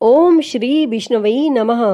ओम श्री विष्णुवे नमः।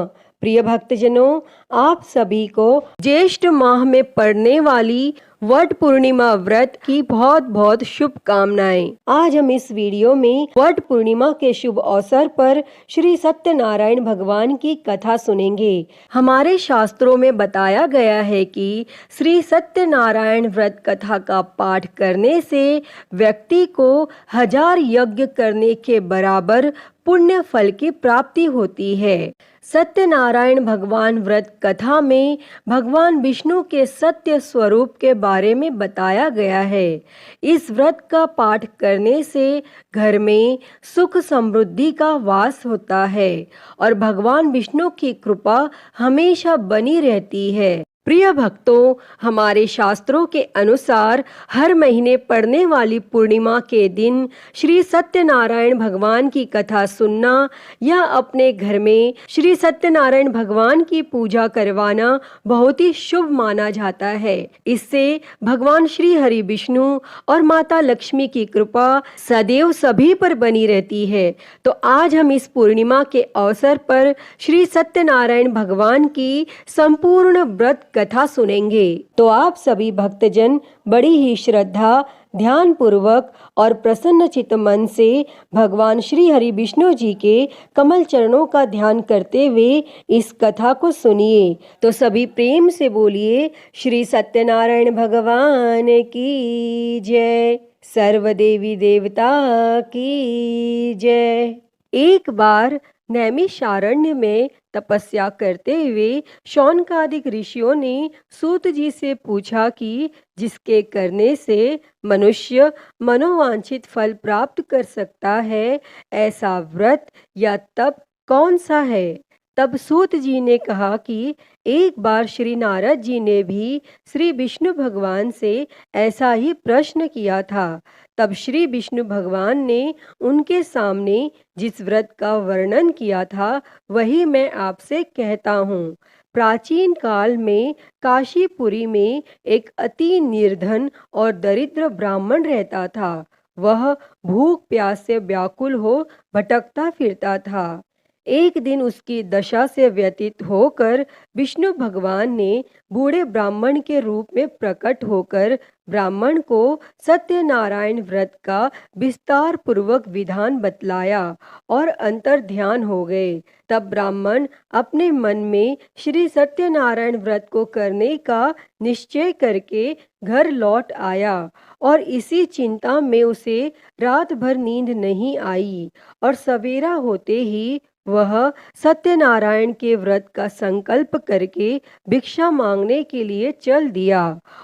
प्रिय भक्तजनों, आप सभी को ज्येष्ठ माह में पड़ने वाली वट पूर्णिमा व्रत की बहुत बहुत शुभकामनाएं। आज हम इस वीडियो में वट पूर्णिमा के शुभ अवसर पर श्री सत्यनारायण भगवान की कथा सुनेंगे। हमारे शास्त्रों में बताया गया है कि श्री सत्यनारायण व्रत कथा का पाठ करने से व्यक्ति को 1000 यज्ञ करने के बराबर पुण्य फल की प्राप्ति होती है। सत्यनारायण भगवान व्रत कथा में भगवान विष्णु के सत्य स्वरूप के बारे में बताया गया है। इस व्रत का पाठ करने से घर में सुख समृद्धि का वास होता है और भगवान विष्णु की कृपा हमेशा बनी रहती है। प्रिय भक्तों, हमारे शास्त्रों के अनुसार हर महीने पड़ने वाली पूर्णिमा के दिन श्री सत्यनारायण भगवान की कथा सुनना या अपने घर में श्री सत्यनारायण भगवान की पूजा करवाना बहुत ही शुभ माना जाता है। इससे भगवान श्री हरि विष्णु और माता लक्ष्मी की कृपा सदैव सभी पर बनी रहती है। तो आज हम इस पूर्णिमा के अवसर पर श्री सत्यनारायण भगवान की संपूर्ण व्रत कथा सुनेंगे। तो आप सभी भक्तजन बड़ी ही श्रद्धा, ध्यान पूर्वक और प्रसन्न चित्त मन से भगवान श्री हरि विष्णु जी के कमल चरणों का ध्यान करते हुए इस कथा को सुनिए। तो सभी प्रेम से बोलिए, श्री सत्यनारायण भगवान की जय, सर्व देवी देवता की जय। एक बार नैमिषारण्य में तपस्या करते हुए शौनकादिक ऋषियों ने सूत जी से पूछा कि जिसके करने से मनुष्य मनोवांछित फल प्राप्त कर सकता है, ऐसा व्रत या तप कौन सा है। तब सूत जी ने कहा कि एक बार श्री नारद जी ने भी श्री विष्णु भगवान से ऐसा ही प्रश्न किया था। तब श्री विष्णु भगवान ने उनके सामने जिस व्रत का वर्णन किया था वही मैं आपसे कहता हूँ। प्राचीन काल में काशीपुरी में एक अति निर्धन और दरिद्र ब्राह्मण रहता था। वह भूख प्यास से व्याकुल हो भटकता फिरता था। एक दिन उसकी दशा से व्यतीत होकर विष्णु भगवान ने बूढ़े ब्राह्मण के रूप में प्रकट होकर ब्राह्मण को सत्यनारायण व्रत का विस्तार पूर्वक विधान बतलाया और अंतर ध्यान हो गए। तब ब्राह्मण अपने मन में श्री सत्यनारायण व्रत को करने का निश्चय करके घर लौट आया और इसी चिंता में उसे रात भर नींद नहीं आई और सवेरा होते ही वह सत्यनारायण के व्रत का संकल्प करके भिक्षा मांगने के लिए चल दिया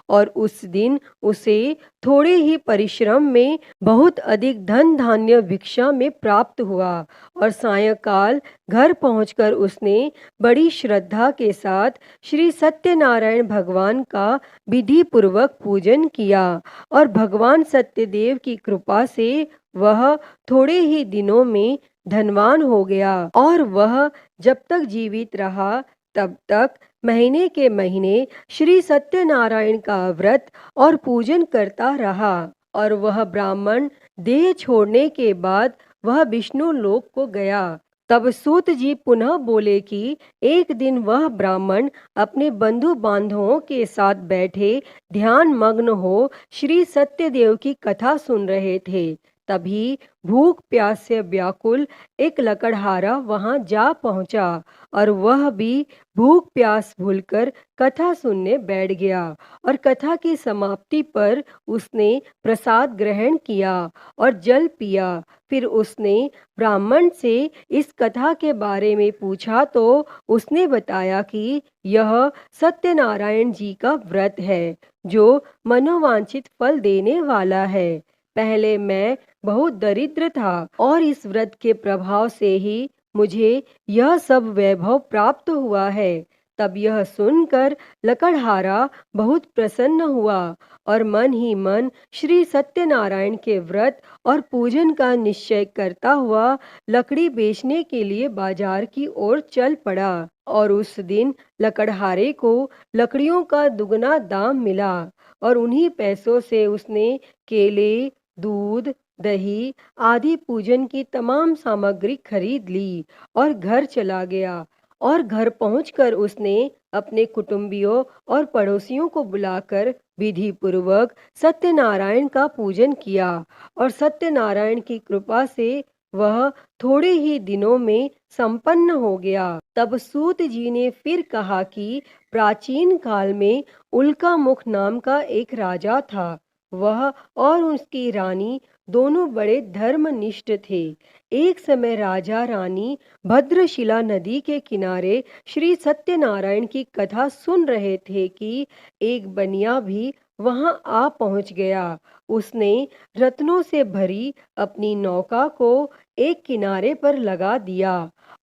और उस दिन उसे थोड़े ही परिश्रम में बहुत अधिक धन धान्य भिक्षा में प्राप्त हुआ और सायंकाल घर पहुंचकर उसने बड़ी श्रद्धा के साथ श्री सत्यनारायण भगवान का विधि पूर्वक पूजन किया और भगवान सत्यदेव की कृपा से वह थोड़े ही दिनों में धनवान हो गया और वह जब तक जीवित रहा तब तक महीने के महीने श्री सत्यनारायण का व्रत और पूजन करता रहा। और वह ब्राह्मण देह छोड़ने के बाद वह विष्णु लोक को गया। तब सूत जी पुनः बोले कि एक दिन वह ब्राह्मण अपने बंधु बांधवों के साथ बैठे ध्यान मग्न हो श्री सत्यदेव की कथा सुन रहे थे। तभी भूख प्यास से व्याकुल एक लकड़हारा वहां जा पहुंचा और वह भी भूख प्यास भूलकर कथा सुनने बैठ गया और कथा की समाप्ति पर उसने प्रसाद ग्रहण किया और जल पिया। फिर उसने ब्राह्मण से इस कथा के बारे में पूछा तो उसने बताया कि यह सत्यनारायण जी का व्रत है जो मनोवांछित फल देने वाला है। पहले मैं बहुत दरिद्र था और इस व्रत के प्रभाव से ही मुझे यह सब वैभव प्राप्त हुआ है। तब यह सुनकर लकड़हारा बहुत प्रसन्न हुआ और मन ही मन श्री सत्यनारायण के व्रत और पूजन का निश्चय करता हुआ लकड़ी बेचने के लिए बाजार की ओर चल पड़ा और उस दिन लकड़हारे को लकड़ियों का दुगना दाम मिला और उन्हीं पैसों से उसने केले, दूध, दही आदि पूजन की तमाम सामग्री खरीद ली और घर चला गया। और घर पहुंचकर उसने अपने कुटुंबियों और पड़ोसियों को बुलाकर विधि पूर्वक सत्यनारायण का पूजन किया। और सत्यनारायण की कृपा से वह थोड़े ही दिनों में संपन्न हो गया। तब सूत जी ने फिर कहा कि प्राचीन काल में उल्का मुख नाम का एक राजा था। वह और उसकी रानी दोनों बड़े धर्मनिष्ठ थे। एक समय राजा रानी भद्रशिला नदी के किनारे श्री सत्यनारायण की कथा सुन रहे थे कि एक बनिया भी वहां आ पहुंच गया। उसने रत्नों से भरी अपनी नौका को एक किनारे पर लगा दिया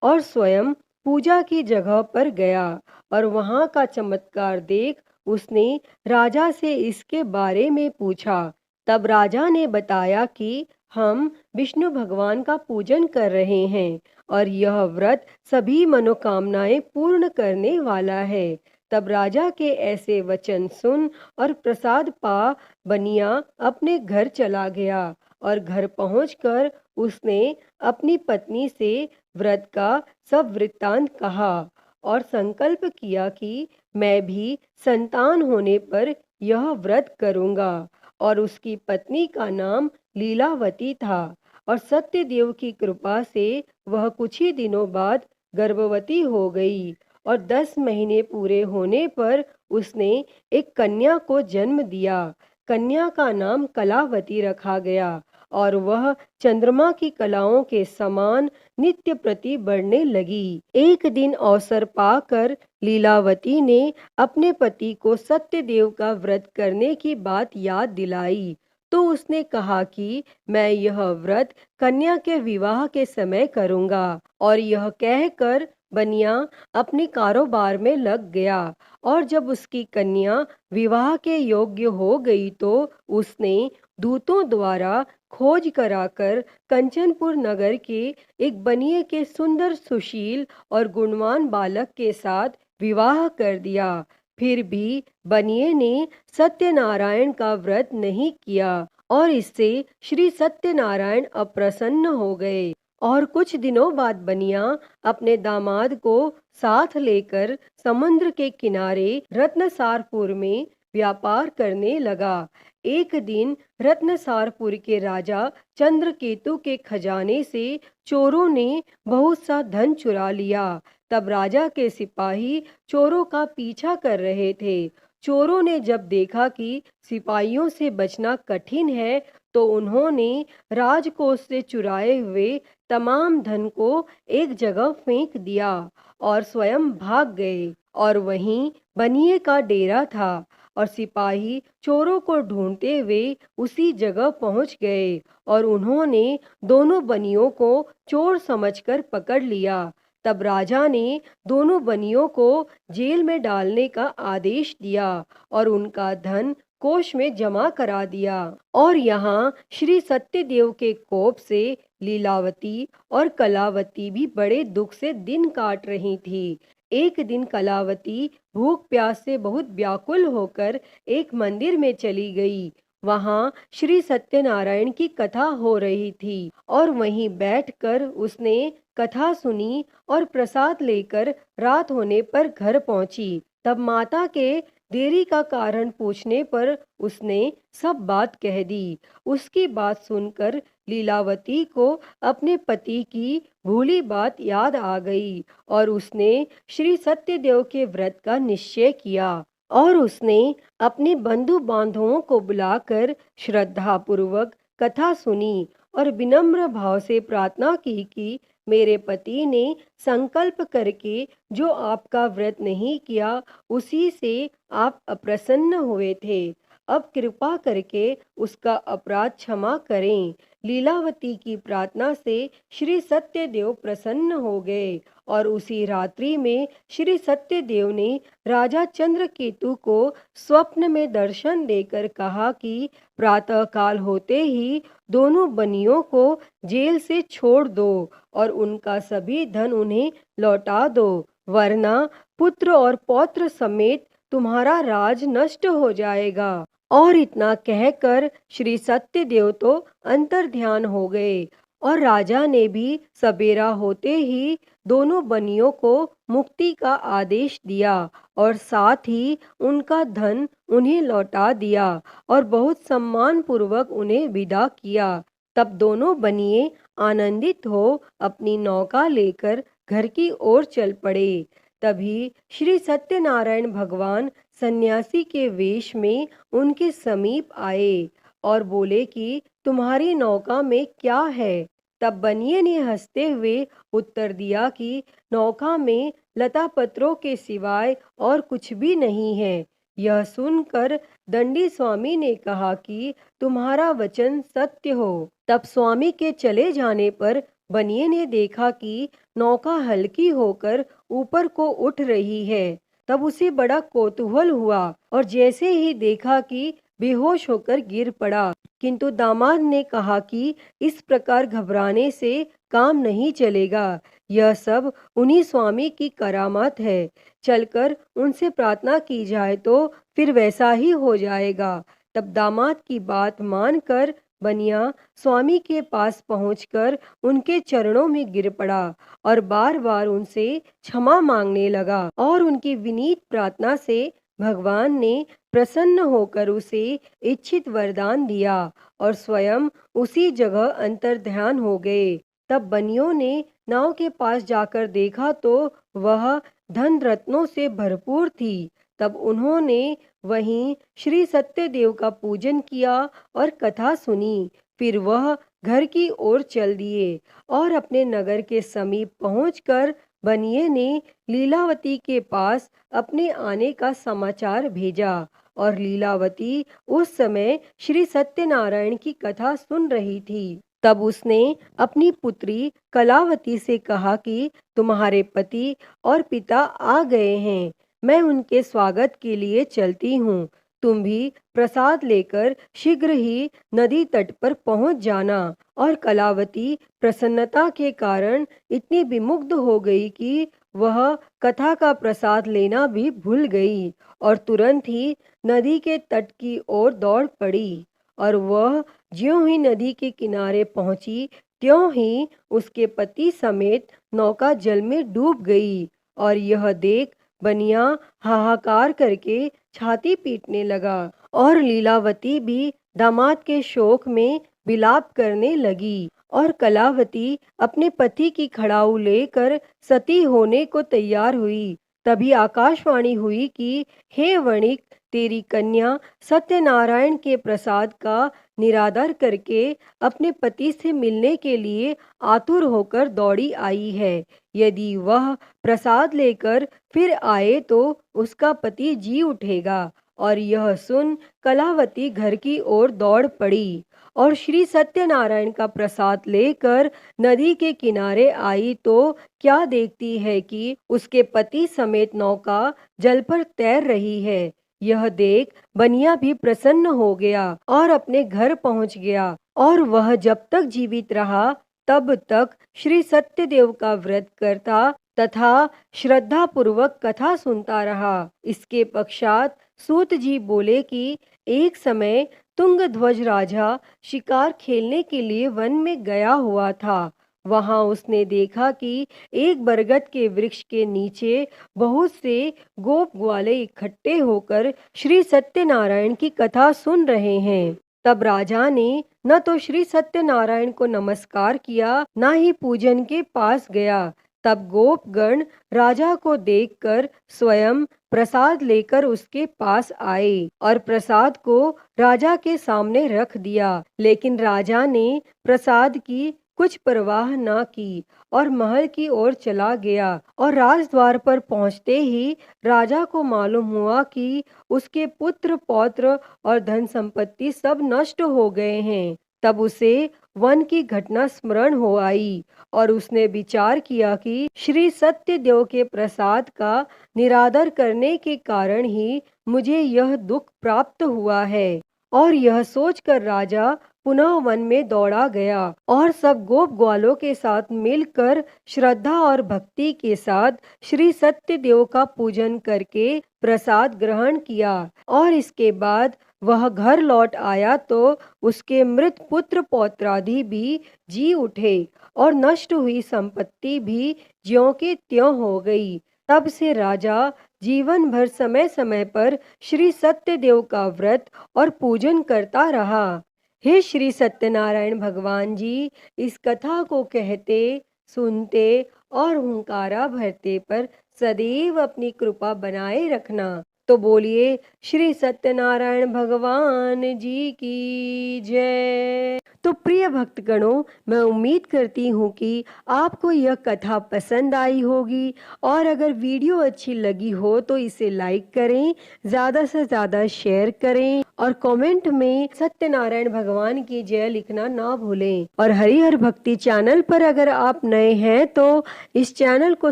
और स्वयं पूजा की जगह पर गया। और वहां का चमत्कार देख उसने राजा से इसके बारे में पूछा। तब राजा ने बताया कि हम विष्णु भगवान का पूजन कर रहे हैं और यह व्रत सभी मनोकामनाएं पूर्ण करने वाला है। तब राजा के ऐसे वचन सुन और प्रसाद पा बनिया अपने घर चला गया। और घर पहुंचकर उसने अपनी पत्नी से व्रत का सब वृत्तांत कहा और संकल्प किया कि मैं भी संतान होने पर यह व्रत करूंगा। और उसकी पत्नी का नाम लीलावती था। और सत्यदेव की कृपा से वह कुछ ही दिनों बाद गर्भवती हो गई। और 10 महीने पूरे होने पर उसने एक कन्या को जन्म दिया। कन्या का नाम कलावती रखा गया और वह चंद्रमा की कलाओं के समान नित्य प्रति बढ़ने लगी। एक दिन अवसर पाकर लीलावती ने अपने पति को सत्यदेव का व्रत करने की बात याद दिलाई। तो उसने कहा कि मैं यह व्रत कन्या के विवाह के समय करूंगा। और यह कहकर बनिया अपने कारोबार में लग गया। और जब उसकी कन्या विवाह के योग्य हो गई तो उसने दूतों द्वारा खोज कराकर कंचनपुर नगर के एक बनिए के सुंदर सुशील और गुणवान बालक के साथ विवाह कर दिया। फिर भी बनिए ने सत्यनारायण का व्रत नहीं किया और इससे श्री सत्यनारायण अप्रसन्न हो गए। और कुछ दिनों बाद बनिया अपने दामाद को साथ लेकर समुद्र के किनारे रत्नसारपुर में व्यापार करने लगा। एक दिन रत्नसारपुर के राजा चंद्रकेतु के खजाने से चोरों ने बहुत सा धन चुरा लिया। तब राजा के सिपाही चोरों का पीछा कर रहे थे। चोरों ने जब देखा कि सिपाहियों से बचना कठिन है तो उन्होंने राजकोष से चुराए हुए तमाम धन को एक जगह फेंक दिया और स्वयं भाग गए। और वहीं बनिए का डेरा था और सिपाही चोरों को ढूंढते हुए उसी जगह पहुंच गए और उन्होंने दोनों बनियों को चोर समझकर पकड़ लिया। तब राजा ने दोनों बनियों को जेल में डालने का आदेश दिया और उनका धन कोष में जमा करा दिया। और यहाँ श्री सत्यदेव के कोप से लीलावती और कलावती भी बड़े दुख से दिन काट रही थी। एक दिन कलावती भूख प्यास से बहुत व्याकुल होकर एक मंदिर में चली गई। वहां श्री सत्यनारायण की कथा हो रही थी और वहीं बैठकर उसने कथा सुनी और प्रसाद लेकर रात होने पर घर पहुंची। तब माता के देरी का कारण पूछने पर उसने सब बात कह दी। उसकी बात सुनकर लीलावती को अपने पति की भूली बात याद आ गई और उसने श्री सत्यदेव के व्रत का निश्चय किया। और उसने अपने बंधु बांधवों को बुलाकर श्रद्धा पूर्वक कथा सुनी और विनम्र भाव से प्रार्थना की कि मेरे पति ने संकल्प करके जो आपका व्रत नहीं किया उसी से आप अप्रसन्न हुए थे। अब कृपा करके उसका अपराध क्षमा करें। लीलावती की प्रार्थना से श्री सत्यदेव प्रसन्न हो गए और उसी रात्रि में श्री सत्यदेव ने राजा चंद्रकेतु को स्वप्न में दर्शन देकर कहा कि प्रातः काल होते ही दोनों बनियों को जेल से छोड़ दो और उनका सभी धन उन्हें लौटा दो, वरना पुत्र और पौत्र समेत तुम्हारा राज नष्ट हो जाएगा। और इतना कहकर श्री सत्यदेव तो अंतर्ध्यान हो गए और राजा ने भी सबेरा होते ही दोनों बनियों को मुक्ति का आदेश दिया और साथ ही उनका धन उन्हें लौटा दिया और बहुत सम्मान पूर्वक उन्हें विदा किया। तब दोनों बनिए आनंदित हो अपनी नौका लेकर घर की ओर चल पड़े। तभी श्री सत्यनारायण भगवान सन्यासी के वेश में उनके समीप आए और बोले कि तुम्हारी नौका में क्या है। तब बनिए ने हंसते हुए उत्तर दिया कि नौका में लता पत्रों के सिवाय और कुछ भी नहीं है। यह सुनकर दंडी स्वामी ने कहा कि तुम्हारा वचन सत्य हो। तब स्वामी के चले जाने पर बनिए ने देखा कि नौका हल्की होकर ऊपर को उठ रही है। तब उसे बड़ा कौतूहल हुआ और जैसे ही देखा कि बेहोश होकर गिर पड़ा। किंतु दामाद ने कहा कि इस प्रकार घबराने से काम नहीं चलेगा, यह सब उन्हीं स्वामी की करामात है। चलकर उनसे प्रार्थना की जाए तो फिर वैसा ही हो जाएगा। तब दामाद की बात मानकर बनिया स्वामी के पास पहुंचकर उनके चरणों में गिर पड़ा और बार बार उनसे क्षमा मांगने लगा और उनकी विनीत प्रार्थना से भगवान ने प्रसन्न होकर उसे इच्छित वरदान दिया और स्वयं उसी जगह अंतर्ध्यान हो गए। तब बनियों ने नाव के पास जाकर देखा तो वह धन रत्नों से भरपूर थी। तब उन्होंने वहीं श्री सत्यदेव का पूजन किया और कथा सुनी। फिर वह घर की ओर चल दिए और अपने नगर के समीप पहुंचकर बनिए ने लीलावती के पास अपने आने का समाचार भेजा और लीलावती उस समय श्री सत्यनारायण की कथा सुन रही थी। तब उसने अपनी पुत्री कलावती से कहा कि तुम्हारे पति और पिता आ गए हैं, मैं उनके स्वागत के लिए चलती हूँ। तुम भी प्रसाद लेकर शीघ्र ही नदी तट पर पहुंच जाना। और कलावती प्रसन्नता के कारण इतनी विमुग्ध हो गई कि वह कथा का प्रसाद लेना भी भूल गई और तुरंत ही नदी के तट की ओर दौड़ पड़ी। और वह ज्यों ही नदी के किनारे पहुंची त्यों ही उसके पति समेत नौका जल में डूब गई। और यह देख बनिया हाहाकार करके छाती पीटने लगा और लीलावती भी दामाद के शोक में विलाप करने लगी। और कलावती अपने पति की खड़ाऊ लेकर सती होने को तैयार हुई। तभी आकाशवाणी हुई कि हे वणिक, तेरी कन्या सत्यनारायण के प्रसाद का निरादर करके अपने पति से मिलने के लिए आतुर होकर दौड़ी आई है। यदि वह प्रसाद लेकर फिर आए तो उसका पति जी उठेगा। और यह सुन कलावती घर की ओर दौड़ पड़ी और श्री सत्यनारायण का प्रसाद लेकर नदी के किनारे आई तो क्या देखती है कि उसके पति समेत नौका जल पर तैर रही है। यह देख बनिया भी प्रसन्न हो गया और अपने घर पहुंच गया। और वह जब तक जीवित रहा तब तक श्री सत्यदेव का व्रत करता तथा श्रद्धा पूर्वक कथा सुनता रहा। इसके पश्चात सूत जी बोले कि एक समय तुंगध्वज राजा शिकार खेलने के लिए वन में गया हुआ था। वहां उसने देखा कि एक बरगद के वृक्ष के नीचे बहुत से गोप ग्वाले इकट्ठे होकर श्री सत्यनारायण की कथा सुन रहे हैं। तब राजा ने न तो श्री सत्यनारायण को नमस्कार किया, न ही पूजन के पास गया। तब गोपगण राजा को देखकर स्वयं प्रसाद लेकर उसके पास आए और प्रसाद को राजा के सामने रख दिया। लेकिन राजा ने प्रसाद की कुछ परवाह न की और महल की ओर चला गया। और राजद्वार पर पहुंचते ही राजा को मालूम हुआ कि उसके पुत्र पौत्र और धन संपत्ति सब नष्ट हो गए हैं। तब उसे वन की घटना स्मरण हो आई और उसने विचार किया कि श्री सत्यदेव के प्रसाद का निरादर करने के कारण ही मुझे यह दुख प्राप्त हुआ है। और यह सोचकर राजा पुनः वन में दौड़ा गया और सब गोप ग्वालों के साथ मिलकर श्रद्धा और भक्ति के साथ श्री सत्यदेव का पूजन करके प्रसाद ग्रहण किया। और इसके बाद वह घर लौट आया तो उसके मृत पुत्र पौत्रादि भी जी उठे और नष्ट हुई संपत्ति भी ज्यों के त्यों हो गई। तब से राजा जीवन भर समय समय पर श्री सत्यदेव का व्रत और पूजन करता रहा। हे श्री सत्यनारायण भगवान जी, इस कथा को कहते, सुनते और हुंकारा भरते पर सदैव अपनी कृपा बनाए रखना। तो बोलिए श्री सत्यनारायण भगवान जी की जय। तो प्रिय भक्तगणों, मैं उम्मीद करती हूँ कि आपको यह कथा पसंद आई होगी और अगर वीडियो अच्छी लगी हो तो इसे लाइक करें, ज़्यादा से ज़्यादा शेयर करें और कमेंट में सत्यनारायण भगवान की जय लिखना ना भूलें। और हरिहर भक्ति चैनल पर अगर आप नए हैं तो इस चैनल को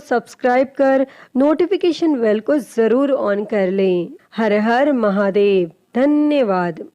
सब्सक्राइब कर नोटिफिकेशन बेल को ज़रूर ऑन कर लें। हर हर महादेव। धन्यवाद।